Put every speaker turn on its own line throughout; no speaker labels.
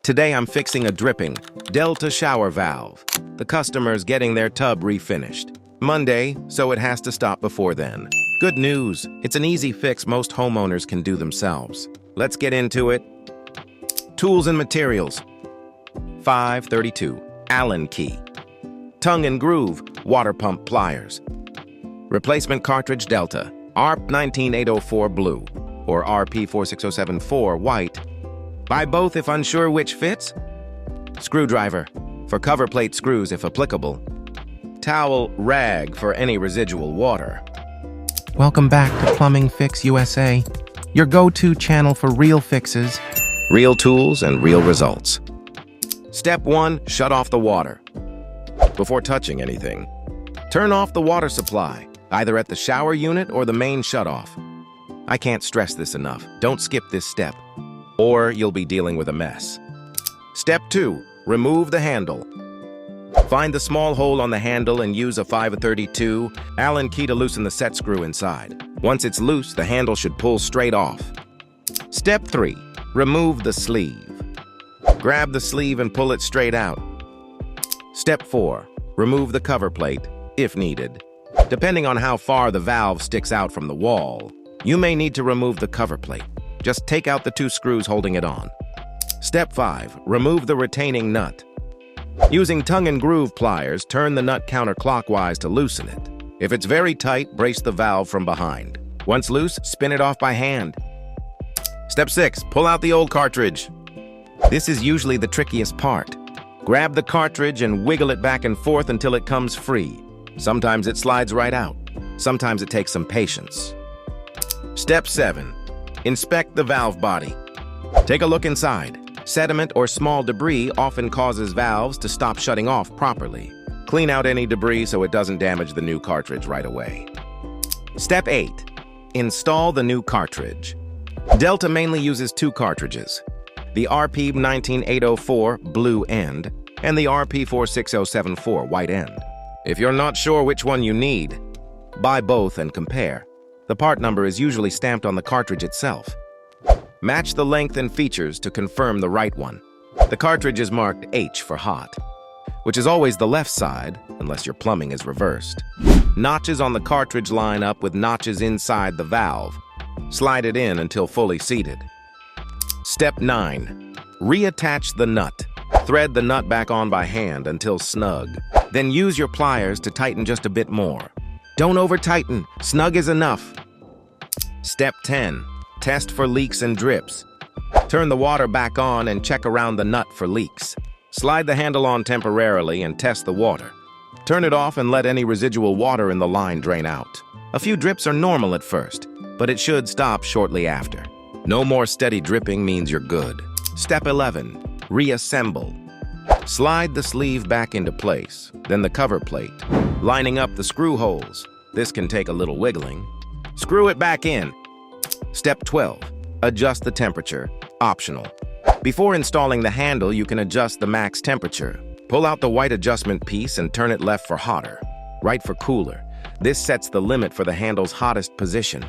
Today I'm fixing a dripping Delta shower valve. The customer's getting their tub refinished. Monday, so it has to stop before then. Good news, it's an easy fix most homeowners can do themselves. Let's get into it. Tools and materials. 532 Allen key. Tongue and groove water pump pliers. Replacement cartridge Delta ARP 19804 blue or RP 46074 white. Buy both if unsure which fits. Screwdriver for cover plate screws if applicable. Towel rag for any residual water.
Welcome back to Plumbing Fix USA, your go-to channel for real fixes,
Real tools and real results. Step 1. Shut off the water. Before touching anything, turn off the water supply, either at the shower unit or the main shutoff. I can't stress this enough. Don't skip this step, or you'll be dealing with a mess. Step 2. Remove the handle. Find the small hole on the handle and use a 532 Allen key to loosen the set screw inside. Once it's loose, the handle should pull straight off. Step 3. Remove the sleeve. Grab the sleeve and pull it straight out. Step 4. Remove the cover plate, if needed. Depending on how far the valve sticks out from the wall, you may need to remove the cover plate. Just take out the 2 screws holding it on. Step 5. Remove the retaining nut. Using tongue and groove pliers, turn the nut counterclockwise to loosen it. If it's very tight, brace the valve from behind. Once loose, spin it off by hand. Step 6. Pull out the old cartridge. This is usually the trickiest part. Grab the cartridge and wiggle it back and forth until it comes free. Sometimes it slides right out. Sometimes it takes some patience. Step 7. Inspect the valve body. Take a look inside. Sediment or small debris often causes valves to stop shutting off properly. Clean out any debris so it doesn't damage the new cartridge right away. Step 8. Install the new cartridge. Delta mainly uses 2 cartridges, the RP 19804 blue end and the RP 46074 white end. If you're not sure which one you need, buy both and compare. The part number is usually stamped on the cartridge itself. Match the length and features to confirm the right one. The cartridge is marked H for hot, which is always the left side unless your plumbing is reversed. Notches on the cartridge line up with notches inside the valve. Slide it in until fully seated. Step 9. Reattach the nut. Thread the nut back on by hand until snug. Then use your pliers to tighten just a bit more. Don't over-tighten. Snug is enough. Step 10. Test for leaks and drips. Turn the water back on and check around the nut for leaks. Slide the handle on temporarily and test the water. Turn it off and let any residual water in the line drain out. A few drips are normal at first, but it should stop shortly after. No more steady dripping means you're good. Step 11. Reassemble. Slide the sleeve back into place, then the cover plate, lining up the screw holes. This can take a little wiggling. Screw it back in. Step 12. Adjust the temperature. Optional. Before installing the handle, you can adjust the max temperature. Pull out the white adjustment piece and turn it left for hotter, right for cooler. This sets the limit for the handle's hottest position.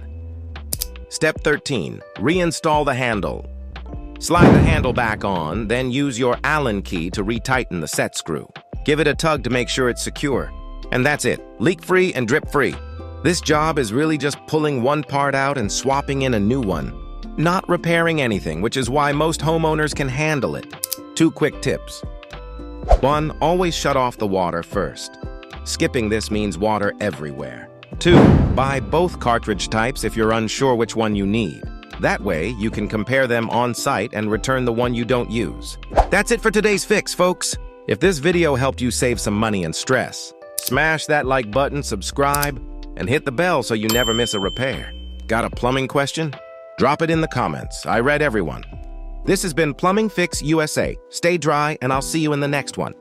Step 13. Reinstall the handle. Slide the handle back on, then use your Allen key to retighten the set screw. Give it a tug to make sure it's secure. And that's it. Leak-free and drip-free. This job is really just pulling one part out and swapping in a new one. Not repairing anything, which is why most homeowners can handle it. 2 quick tips. 1. Always shut off the water first. Skipping this means water everywhere. 2. Buy both cartridge types if you're unsure which one you need. That way, you can compare them on-site and return the one you don't use. That's it for today's fix, folks. If this video helped you save some money and stress, smash that like button, subscribe, and hit the bell so you never miss a repair. Got a plumbing question? Drop it in the comments. I read everyone. This has been Plumbing Fix USA. Stay dry, and I'll see you in the next one.